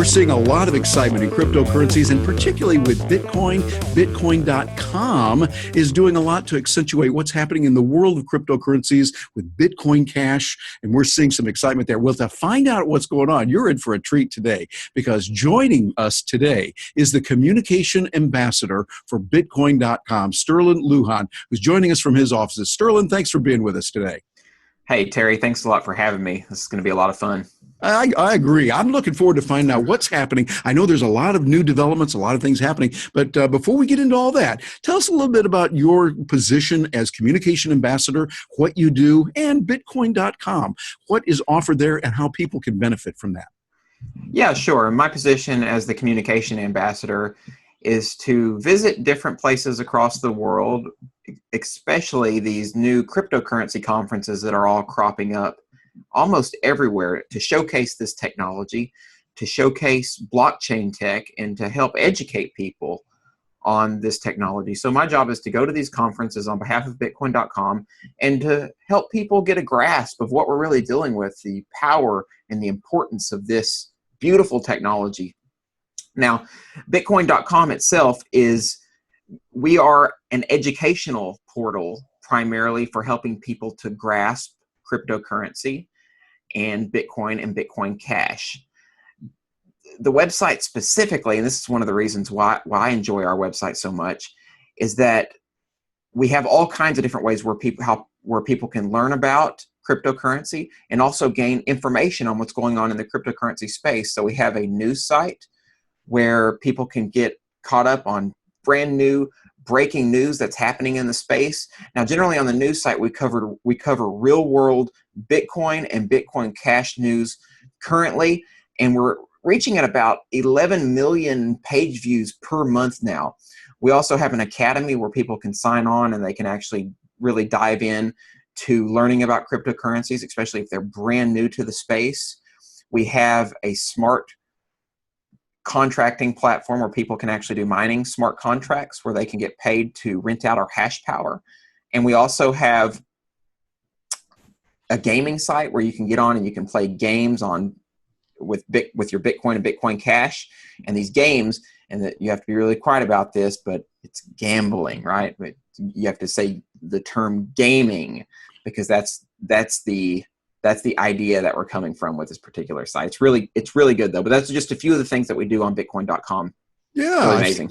seeing a lot of excitement in cryptocurrencies, and particularly with Bitcoin. Bitcoin.com is doing a lot to accentuate what's happening in the world of cryptocurrencies with Bitcoin Cash, and we're seeing some excitement there. Well, to find out what's going on, you're in for a treat today, because joining us today is the communication ambassador for Bitcoin.com, Sterlin Luxan, who's joining us from his offices. Sterlin, thanks for being with us today. Hey, Terry, thanks a lot for having me. This is going to be a lot of fun. I agree. I'm looking forward to finding out what's happening. I know there's a lot of new developments, a lot of things happening. But before we get into all that, tell us a little bit about your position as communication ambassador, what you do, and Bitcoin.com. What is offered there and how people can benefit from that? Yeah, sure. My position as the communication ambassador is to visit different places across the world, especially these new cryptocurrency conferences that are all cropping up almost everywhere, to showcase this technology, to showcase blockchain tech, and to help educate people on this technology. So my job is to go to these conferences on behalf of Bitcoin.com and to help people get a grasp of what we're really dealing with, the power and the importance of this beautiful technology. Now, Bitcoin.com itself we are an educational portal primarily for helping people to grasp cryptocurrency and Bitcoin Cash. The website specifically, and this is one of the reasons why I enjoy our website so much, is that we have all kinds of different ways where people can learn about cryptocurrency and also gain information on what's going on in the cryptocurrency space. So we have a news site where people can get caught up on brand new breaking news that's happening in the space. Now, generally on the news site, we cover real world Bitcoin and Bitcoin Cash news currently, and we're reaching at about 11 million page views per month now. We also have an academy where people can sign on and they can actually really dive in to learning about cryptocurrencies, especially if they're brand new to the space. We have a smart contracting platform where people can actually do mining smart contracts where they can get paid to rent out our hash power. And we also have a gaming site where you can get on and you can play games with your Bitcoin and Bitcoin Cash. And these games, and that you have to be really quiet about this, but it's gambling, right? But you have to say the term gaming, because that's the idea that we're coming from with this particular site. It's really good though. But that's just a few of the things that we do on Bitcoin.com. Yeah, really amazing.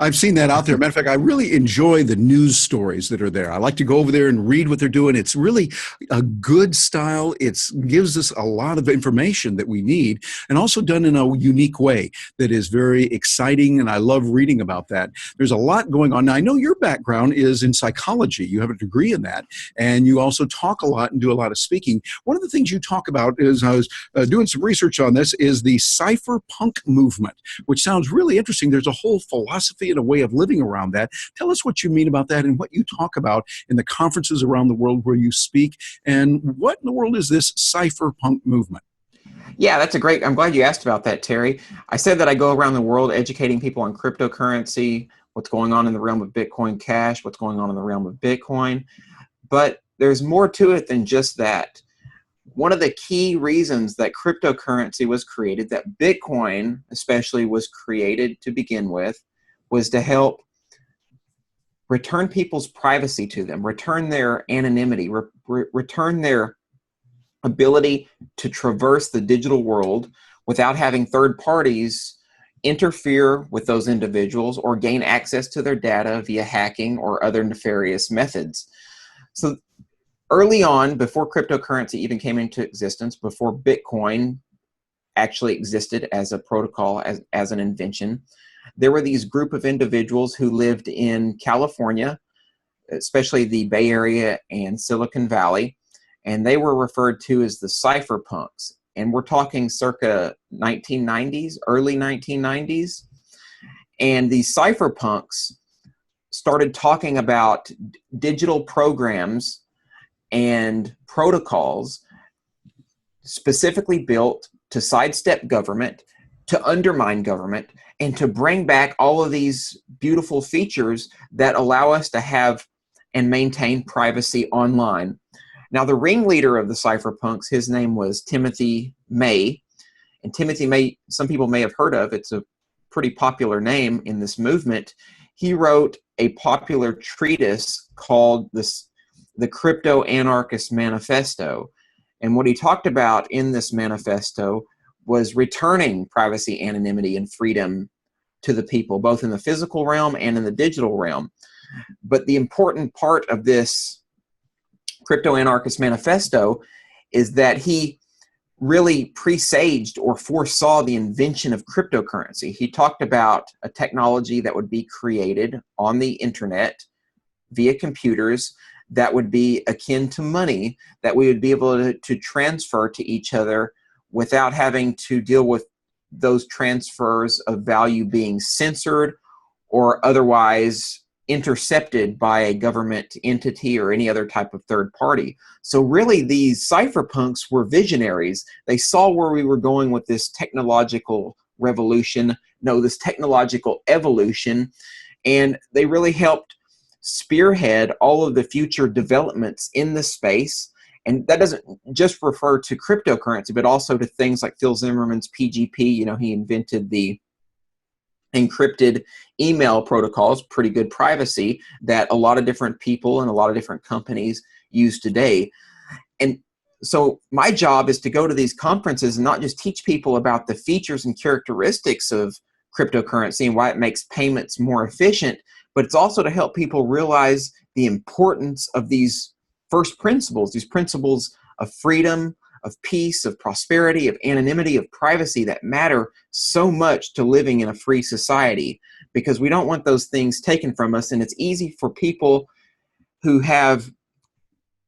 I've seen that out there. Matter of fact, I really enjoy the news stories that are there. I like to go over there and read what they're doing. It's really a good style. It gives us a lot of information that we need, and also done in a unique way that is very exciting, and I love reading about that. There's a lot going on. Now, I know your background is in psychology. You have a degree in that, and you also talk a lot and do a lot of speaking. One of the things you talk about is, I was doing some research on this, is the cypherpunk movement, which sounds really interesting. There's a whole philosophy and a way of living around that. Tell us what you mean about that and what you talk about in the conferences around the world where you speak, and what in the world is this cypherpunk movement? Yeah, I'm glad you asked about that, Terry. I said that I go around the world educating people on cryptocurrency, what's going on in the realm of Bitcoin Cash, what's going on in the realm of Bitcoin. But there's more to it than just that. One of the key reasons that cryptocurrency was created, that Bitcoin especially was created to begin with, was to help return people's privacy to them, return their anonymity, return their ability to traverse the digital world without having third parties interfere with those individuals or gain access to their data via hacking or other nefarious methods. So early on, before cryptocurrency even came into existence, before Bitcoin actually existed as a protocol, as an invention, there were these group of individuals who lived in California, especially the Bay Area and Silicon Valley, and they were referred to as the cypherpunks. And we're talking circa 1990s, early 1990s. And these cypherpunks started talking about digital programs and protocols specifically built to sidestep government, to undermine government, and to bring back all of these beautiful features that allow us to have and maintain privacy online. Now, the ringleader of the cypherpunks, his name was Timothy May, and some people may have heard of. It's a pretty popular name in this movement. He wrote a popular treatise called the Crypto Anarchist Manifesto. And what he talked about in this manifesto was returning privacy, anonymity, and freedom to the people, both in the physical realm and in the digital realm. But the important part of this Crypto Anarchist Manifesto is that he really presaged or foresaw the invention of cryptocurrency. He talked about a technology that would be created on the internet via computers that would be akin to money, that we would be able to transfer to each other without having to deal with those transfers of value being censored or otherwise intercepted by a government entity or any other type of third party. So really, these cypherpunks were visionaries. They saw where we were going with this technological this technological evolution, and they really helped spearhead all of the future developments in the space. And that doesn't just refer to cryptocurrency, but also to things like Phil Zimmerman's PGP. He invented the encrypted email protocols, pretty good privacy, that a lot of different people and a lot of different companies use today. And so my job is to go to these conferences and not just teach people about the features and characteristics of cryptocurrency and why it makes payments more efficient, but it's also to help people realize the importance of these first principles, these principles of freedom, of peace, of prosperity, of anonymity, of privacy that matter so much to living in a free society, because we don't want those things taken from us. And it's easy for people who have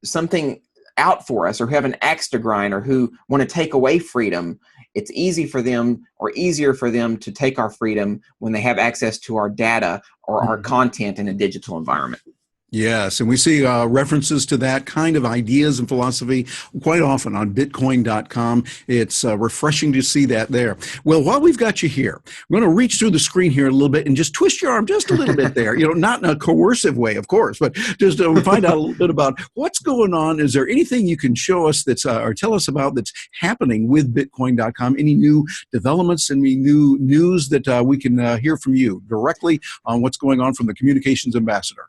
something out for us or who have an axe to grind or who want to take away freedom. It's easier for them to take our freedom when they have access to our data or our content in a digital environment. Yes, and we see references to that kind of ideas and philosophy quite often on Bitcoin.com. It's refreshing to see that there. Well, while we've got you here, we're going to reach through the screen here a little bit and just twist your arm just a little bit there. Not in a coercive way, of course, but just to find out a little bit about what's going on. Is there anything you can show us or tell us about that's happening with Bitcoin.com? Any new developments, any new news that we can hear from you directly on what's going on from the communications ambassador?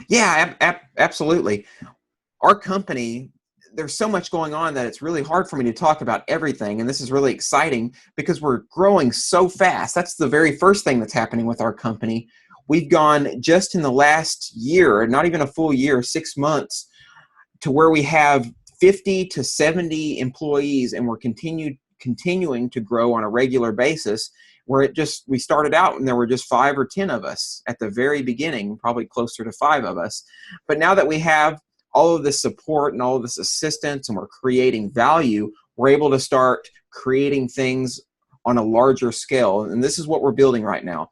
Yeah, absolutely. Our company, there's so much going on that it's really hard for me to talk about everything. And this is really exciting because we're growing so fast. That's the very first thing that's happening with our company. We've gone just in the last year, not even a full year, 6 months, to where we have 50 to 70 employees, and we're continuing to grow on a regular basis. Where we started out and there were just 5 or 10 of us at the very beginning, probably closer to 5 of us. But now that we have all of this support and all of this assistance and we're creating value, we're able to start creating things on a larger scale. And this is what we're building right now.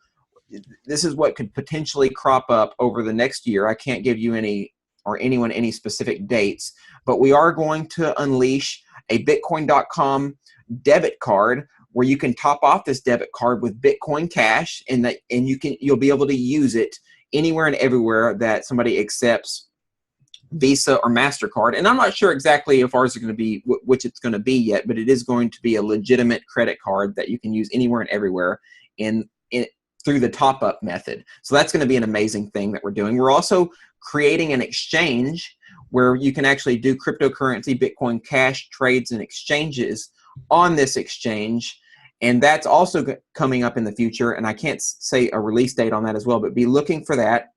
This is what could potentially crop up over the next year. I can't give you anyone any specific dates, but we are going to unleash a Bitcoin.com debit card where you can top off this debit card with Bitcoin Cash, and you'll be able to use it anywhere and everywhere that somebody accepts Visa or MasterCard. And I'm not sure exactly if ours is going to be which it's going to be yet, but it is going to be a legitimate credit card that you can use anywhere and everywhere through the top-up method. So that's going to be an amazing thing that we're doing. We're also creating an exchange where you can actually do cryptocurrency, Bitcoin Cash trades and exchanges on this exchange. And that's also coming up in the future. And I can't say a release date on that as well, but be looking for that.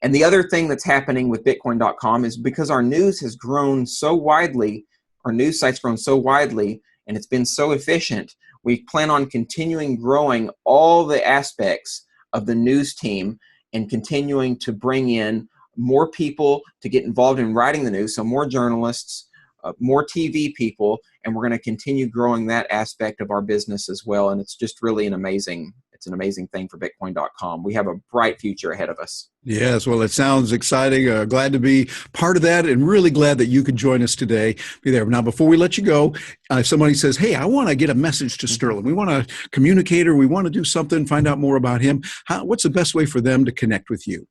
And the other thing that's happening with Bitcoin.com is because our news has grown so widely, our news site's grown so widely, and it's been so efficient, we plan on continuing growing all the aspects of the news team and continuing to bring in more people to get involved in writing the news. So more journalists, more TV people, and we're going to continue growing that aspect of our business as well. And it's just really an amazing thing for Bitcoin.com. We have a bright future ahead of us. Yes, well, it sounds exciting. Glad to be part of that, and really glad that you could join us today. Be there. Now, before we let you go, if somebody says, hey, I want to get a message to Sterlin. We want to communicate, or we want to do something, find out more about him. What's the best way for them to connect with you?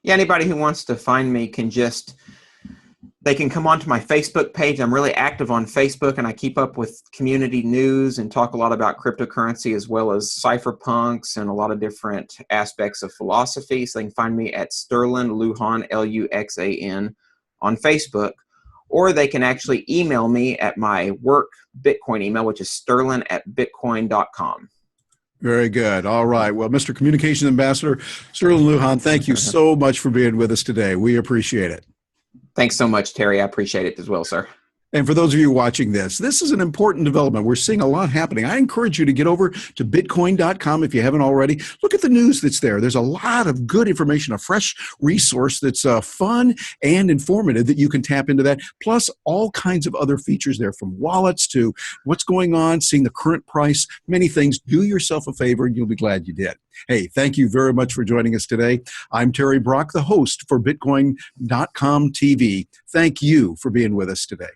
Yeah, anybody who wants to find me can They can come onto my Facebook page. I'm really active on Facebook, and I keep up with community news and talk a lot about cryptocurrency as well as cypherpunks and a lot of different aspects of philosophy. So they can find me at Sterlin Luxan, Luxan, on Facebook, or they can actually email me at my work Bitcoin email, which is Sterlin@Bitcoin.com. Very good. All right. Well, Mr. Communications Ambassador Sterlin Luxan, thank you so much for being with us today. We appreciate it. Thanks so much, Terry. I appreciate it as well, sir. And for those of you watching this is an important development. We're seeing a lot happening. I encourage you to get over to Bitcoin.com if you haven't already. Look at the news that's there. There's a lot of good information, a fresh resource that's fun and informative that you can tap into that, plus all kinds of other features there, from wallets to what's going on, seeing the current price, many things. Do yourself a favor, and you'll be glad you did. Hey, thank you very much for joining us today. I'm Terry Brock, the host for Bitcoin.com TV. Thank you for being with us today.